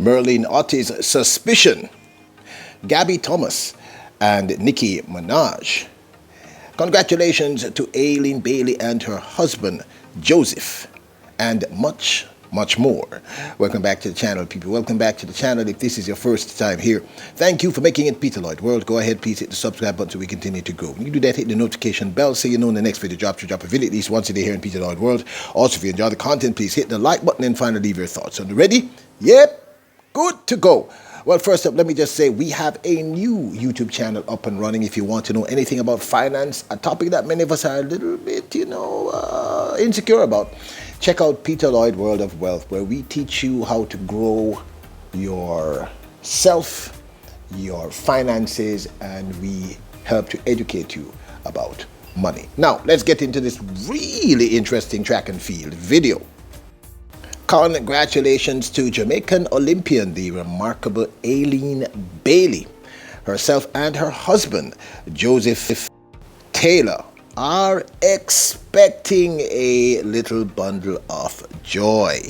Merlene Ottey'S Suspicion, Gabby Thomas, and Nicki Minaj. Congratulations to Aleen Bailey and her husband, Joseph, and much more. Welcome back to the channel, people. Welcome back to the channel. If this is your first time here, thank you for making it Peter Lloyd World. Go ahead, please hit the subscribe button so we continue to grow. When you do that, hit the notification bell so you know when the next video drops. You drop a video at least once a day here in Peter Lloyd World. Also, if you enjoy the content, please hit the like button and finally leave your thoughts. So, ready? Yep, good to go. Well, first up, let me just say we have a new YouTube channel up and running. If you want to know anything about finance, a topic that many of us are a little bit, insecure about, check out Peter Lloyd World of Wealth, where we teach you how to grow yourself, your finances, and we help to educate you about money. Now, let's get into this really interesting track and field video. Congratulations to Jamaican Olympian, the remarkable Aleen Bailey. Herself and her husband, Joseph Taylor, are expecting a little bundle of joy.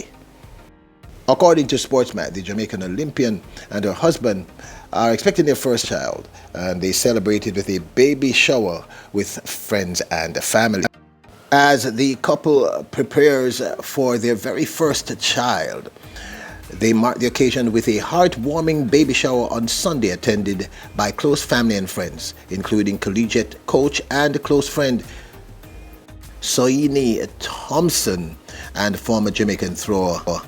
According to Sportsman, the Jamaican Olympian and her husband are expecting their first child, and they celebrated with a baby shower with friends and family. As the couple prepares for their very first child, they mark the occasion with a heartwarming baby shower on Sunday, attended by close family and friends, including collegiate coach and close friend Soini Thompson and former Jamaican thrower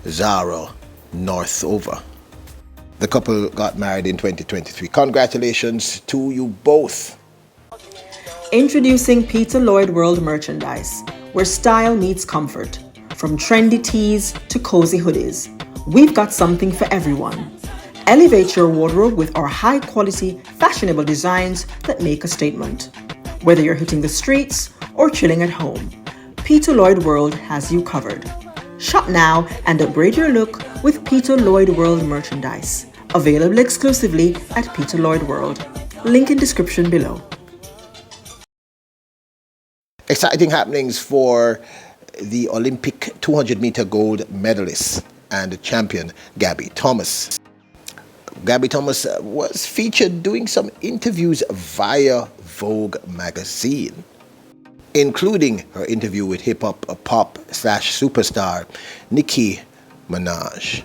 Zara Northover. The couple got married in 2023. Congratulations to you both. Introducing Peter Lloyd World merchandise, where style meets comfort. From trendy tees to cozy hoodies, we've got something for everyone. Elevate your wardrobe with our high-quality, fashionable designs that make a statement. Whether you're hitting the streets or chilling at home, Peter Lloyd World has you covered. Shop now and upgrade your look with Peter Lloyd World merchandise. Available exclusively at Peter Lloyd World. Link in description below. Exciting happenings for the Olympic 200-meter gold medalist and champion Gabby Thomas. Gabby Thomas was featured doing some interviews via Vogue magazine, including her interview with hip-hop pop/superstar Nicki Minaj.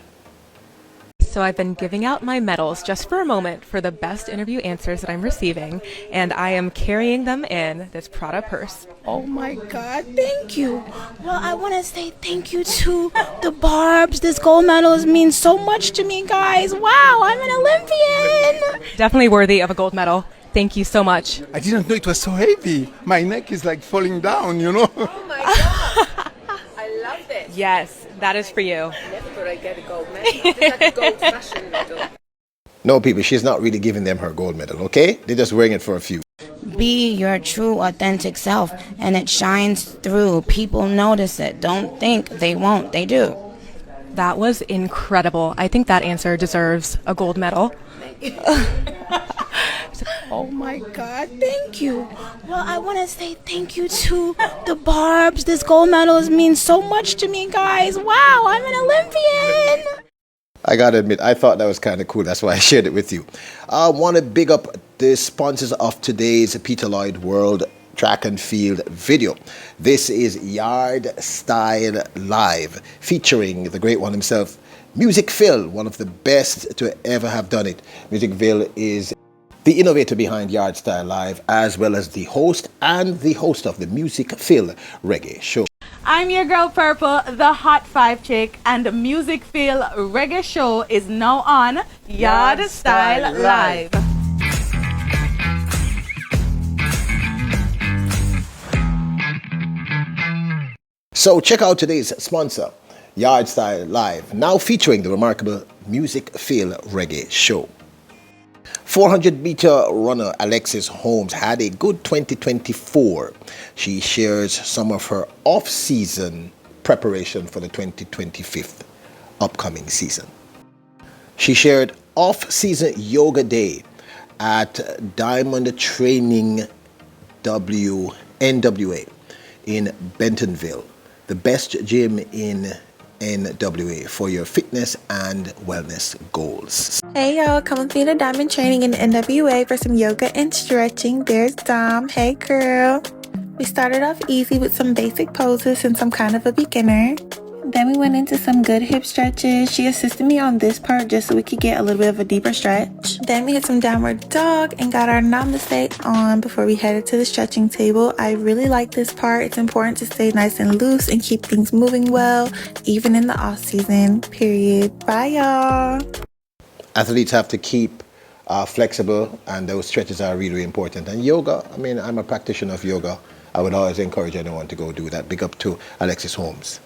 So I've been giving out my medals just for a moment for the best interview answers that I'm receiving, and I am carrying them in this Prada purse. Oh my God, thank you. Well, I want to say thank you to the Barbs. This gold medal means so much to me, guys. Wow, I'm an Olympian. Definitely worthy of a gold medal. Thank you so much. I didn't know it was so heavy. My neck is like falling down, you know. Oh my God. I love this. Yes, that is for you. Never thought I'd get a gold medal. It's like a gold fashion medal. No, people, she's not really giving them her gold medal, okay? They're just wearing it for a few. Be your true, authentic self, and it shines through. People notice it. Don't think they won't. They do. That was incredible. I think that answer deserves a gold medal. Oh my God, thank you. Well, I want to say thank you to the Barbs. This gold medal means so much to me, guys. Wow, I'm an Olympian. I gotta admit, I thought that was kind of cool. That's why I shared it with you. I want to big up the sponsors of today's Peter Lloyd World track and field video. This is Yard Style Live, featuring the great one himself, Music Phil, one of the best to ever have done it. Music Phil is the innovator behind Yard Style Live, as well as the host of the Music Phil Reggae Show. I'm your girl Purple, the Hot 5 chick, and the Music Phil Reggae Show is now on Yard Style Live. So check out today's sponsor, Yard Style Live, now featuring the remarkable Music Phil Reggae Show. 400-meter runner Alexis Holmes had a good 2024. She shares some of her off-season preparation for the 2025 upcoming season. She shared off-season yoga day at Diamond Training NWA in Bentonville, the best gym in NWA for your fitness and wellness goals. Hey y'all, come with me to Diamond Training in NWA for some yoga and stretching. There's Dom. Hey girl. We started off easy with some basic poses since I'm kind of a beginner. Then we went into some good hip stretches. She assisted me on this part just so we could get a little bit of a deeper stretch. Then we hit some downward dog and got our namaste on before we headed to the stretching table. I really like this part. It's important to stay nice and loose and keep things moving well, even in the off season, period. Bye y'all. Athletes have to keep flexible, and those stretches are really, really important. And yoga, I mean, I'm a practitioner of yoga. I would always encourage anyone to go do that. Big up to Alexis Holmes.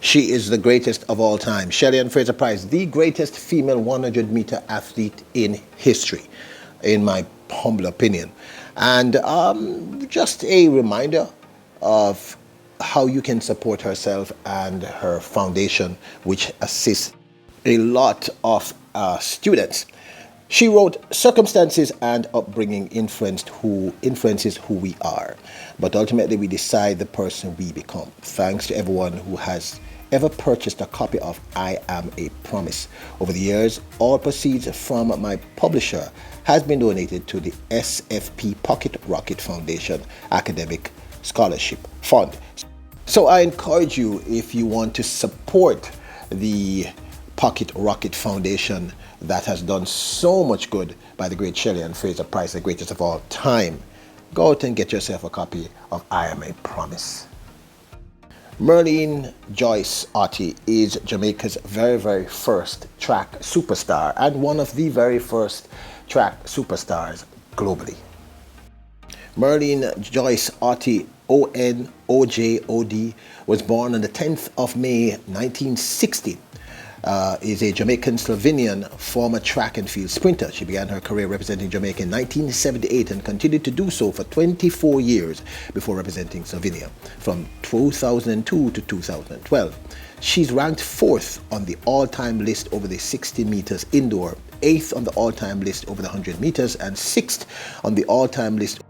She is the greatest of all time. Shelly-Ann Fraser-Pryce, the greatest female 100-meter athlete in history, in my humble opinion. And just a reminder of how you can support herself and her foundation, which assists a lot of students. She wrote, "Circumstances and upbringing influences who we are, but ultimately we decide the person we become." Thanks to everyone who has ever purchased a copy of I Am a Promise. Over the years, all proceeds from my publisher has been donated to the SFP Pocket Rocket Foundation Academic Scholarship Fund. So I encourage you, if you want to support the Pocket Rocket Foundation that has done so much good by the great Shelly-Ann Fraser-Pryce, the greatest of all time, go out and get yourself a copy of I Am a Promise. Merlene Ottey is Jamaica's very, very first track superstar and one of the very first track superstars globally. Merlene Ottey, ONOJOD, was born on the 10th of May 1960. Is a Jamaican Slovenian former track and field sprinter. She began her career representing Jamaica in 1978 and continued to do so for 24 years before representing Slovenia from 2002 to 2012. She's ranked 4th on the all-time list over the 60 meters indoor, 8th on the all-time list over the 100 meters, and 6th on the all-time list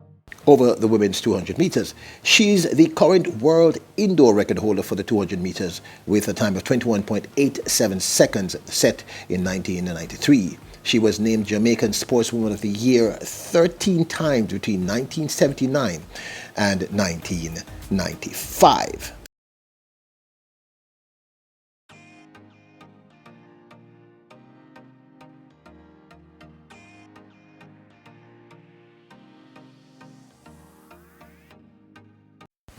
over the women's 200 meters. She's the current world indoor record holder for the 200 meters with a time of 21.87 seconds set in 1993. She was named Jamaican Sportswoman of the Year 13 times between 1979 and 1995.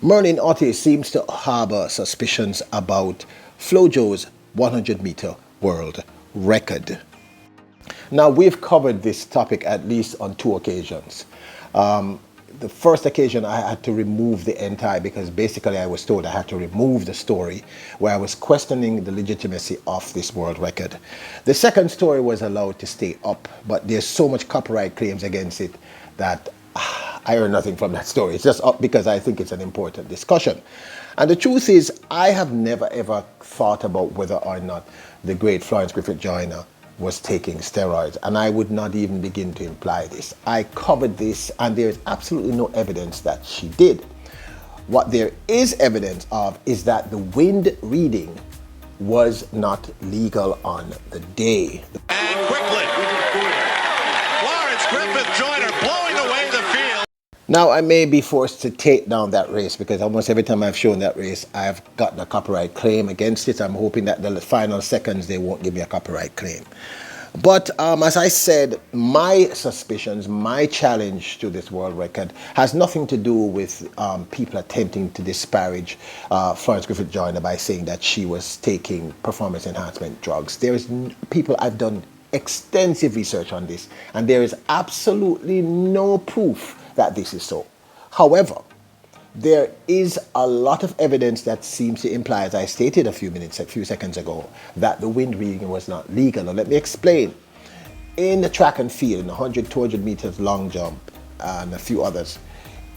Merlene Ottey seems to harbor suspicions about FloJo's 100-meter world record. Now, we've covered this topic at least on 2 occasions. The first occasion I had to remove the entire, because basically I was told I had to remove the story where I was questioning the legitimacy of this world record. The second story was allowed to stay up, but there's so much copyright claims against it that I earn nothing from that story. It's just up because I think it's an important discussion. And the truth is, I have never ever thought about whether or not the great Florence Griffith Joyner was taking steroids, and I would not even begin to imply this. I covered this, and there is absolutely no evidence that she did. What there is evidence of is that the wind reading was not legal on the day. And quickly, Florence Griffith Joyner blowing away the field. Now, I may be forced to take down that race because almost every time I've shown that race, I've gotten a copyright claim against it. I'm hoping that the final seconds, they won't give me a copyright claim. But as I said, my suspicions, my challenge to this world record has nothing to do with people attempting to disparage Florence Griffith Joyner by saying that she was taking performance enhancement drugs. I've done extensive research on this, and there is absolutely no proof that this is so. However, there is a lot of evidence that seems to imply, as I stated a few seconds ago, that the wind reading was not legal. Now, let me explain. In the track and field, in 100, 200 meters long jump, and a few others,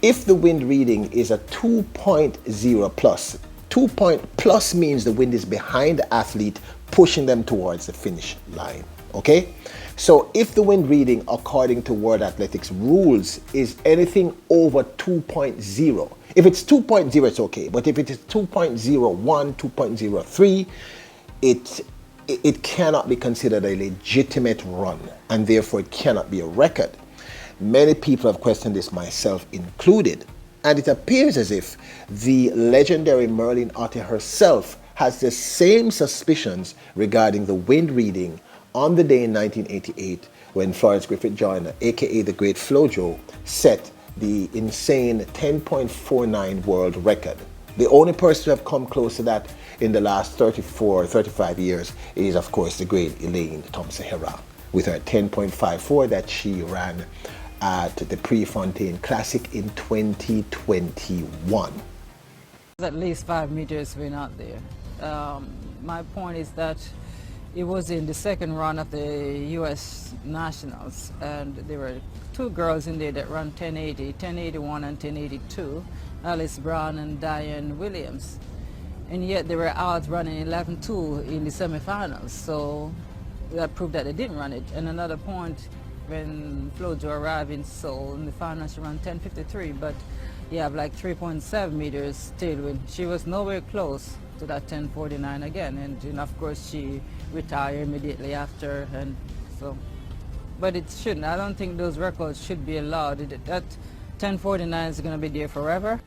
if the wind reading is a 2.0 plus, 2 plus means the wind is behind the athlete, pushing them towards the finish line. Okay? So if the wind reading, according to World Athletics rules, is anything over 2.0, if it's 2.0, it's okay. But if it is 2.01, 2.03, it cannot be considered a legitimate run, and therefore it cannot be a record. Many people have questioned this, myself included, and it appears as if the legendary Merlene Ottey herself has the same suspicions regarding the wind reading on the day in 1988 when Florence Griffith Joyner, aka the great FloJo, set the insane 10.49 world record. The only person to have come close to that in the last 35 years is, of course, the great Aleen Bailey with her 10.54 that she ran at the Prefontaine Classic in 2021. At least 5 meters went out there. My point is that it was in the second run of the U.S. Nationals, and there were 2 girls in there that ran 1080, 1081 and 1082, Alice Brown and Diane Williams. And yet they were out running 11.2 in the semifinals, so that proved that they didn't run it. And another point, when FloJo arrived in Seoul in the finals, she ran 10.53, but you have like 3.7 meters tailwind. She was nowhere close to that 10.49 again, and of course she retired immediately after, and so. But it shouldn't. I don't think those records should be allowed. That 10.49 is going to be there forever.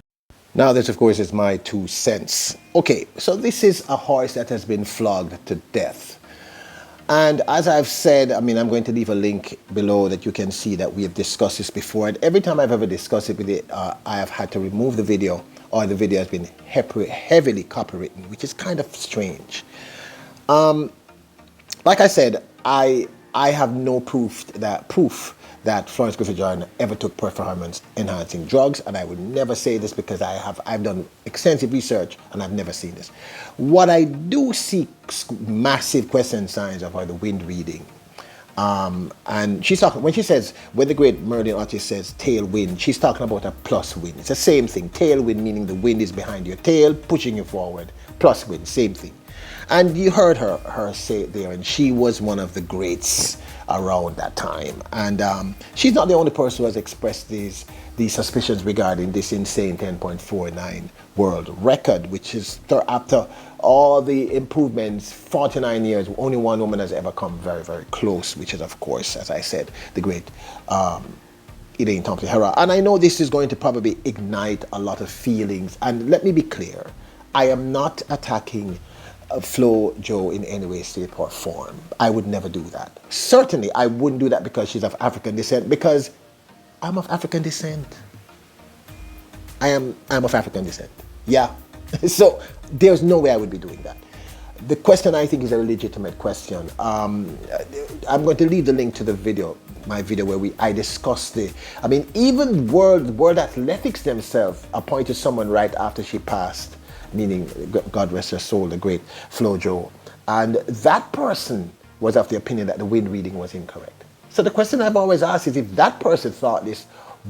Now this, of course, is my 2 cents. Okay, so this is a horse that has been flogged to death. And as I've said, I'm going to leave a link below that you can see that we have discussed this before. And every time I've ever discussed it with it, I have had to remove the video, or the video has been heavily copywritten, which is kind of strange. Like I said, I have no proof that Florence Griffith Joyner ever took performance-enhancing drugs, and I would never say this because I've done extensive research and I've never seen this. What I do see massive question signs of are the wind reading. And she's talking, when the great Merlene Ottey says tailwind, she's talking about a plus wind. It's the same thing. Tailwind meaning the wind is behind your tail, pushing you forward. Plus wind, same thing. And you heard her say it there, and she was one of the greats around that time. And she's not the only person who has expressed these suspicions regarding this insane 10.49 world record, which is after all the improvements, 49 years, only one woman has ever come very, very close, which is, of course, as I said, the great Elaine Thompson-Herah. And I know this is going to probably ignite a lot of feelings. And let me be clear, I am not attacking FloJo in any way, shape, or form. I would never do that. Certainly, I wouldn't do that because she's of African descent, because I'm of African descent. I'm of African descent. Yeah. So there's no way I would be doing that. The question, I think, is a legitimate question. I'm going to leave the link to the video, my video where I discussed even World Athletics themselves appointed someone right after she passed, meaning, God rest her soul, the great FloJo. And that person was of the opinion that the wind reading was incorrect. So the question I've always asked is, if that person thought this,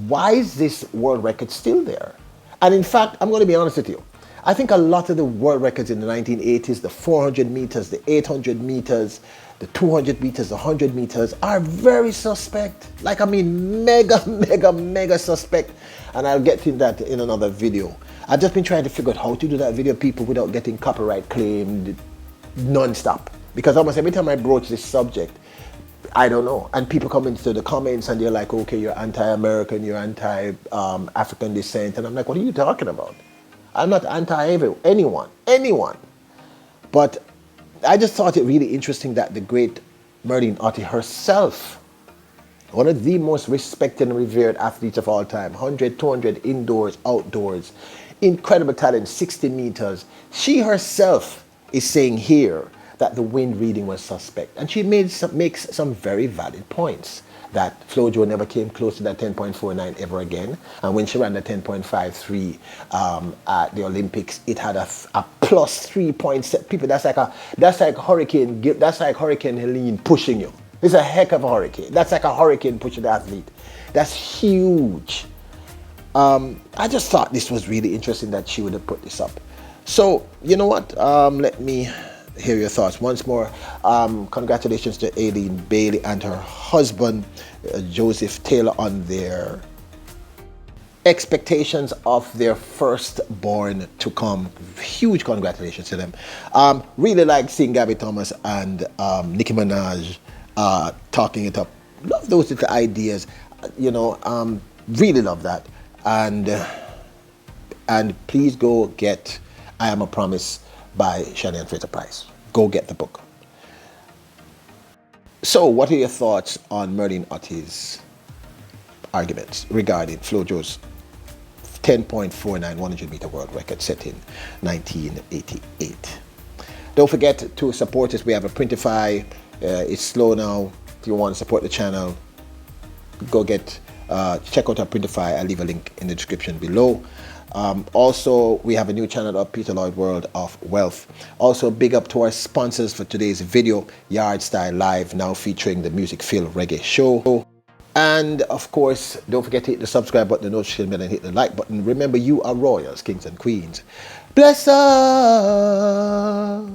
why is this world record still there? And in fact, I'm going to be honest with you. I think a lot of the world records in the 1980s, the 400 meters, the 800 meters, the 200 meters, the 100 meters are very suspect. Mega suspect. And I'll get to that in another video. I've just been trying to figure out how to do that video, people, without getting copyright claimed non-stop. Because almost every time I broach this subject, I don't know. And people come into the comments and they're like, okay, you're anti-American, you're anti-African descent. And I'm like, what are you talking about? I'm not anti-anyone. But I just thought it really interesting that the great Merlene Ottey herself, one of the most respected and revered athletes of all time, 100, 200, indoors, outdoors, incredible talent, 60 meters. She herself is saying here that the wind reading was suspect. And she makes some very valid points, that FloJo never came close to that 10.49 ever again. And when she ran the 10.53 at the Olympics, it had a plus 3.7. People, that's like Hurricane Helene pushing you. It's a heck of a hurricane. That's like a hurricane pushing the athlete. That's huge. I just thought this was really interesting that she would have put this up. So, you know what? Let me hear your thoughts once more. Congratulations to Aleen Bailey and her husband, Joseph Taylor, on their expectations of their firstborn to come. Huge congratulations to them. Really like seeing Gabby Thomas and Nicki Minaj talking it up. Love those little ideas, really love that. And please go get I Am a Promise by Shelly-Ann Fraser-Pryce. Go get the book. So what are your thoughts on Merlene Ottey'S arguments regarding FloJo's 10.49 100-meter world record set in 1988? Don't forget to support us. We have a Printify. It's slow now. If you want to support the channel, go check out our Printify. I'll leave a link in the description below. Also, we have a new channel up, Peter Lloyd World of Wealth. Also, big up to our sponsors for today's video, Yard Style Live, now featuring the Music Feel Reggae Show. And of course, don't forget to hit the subscribe button, the notification bell, and hit the like button. Remember, you are royals, kings and queens. Bless up.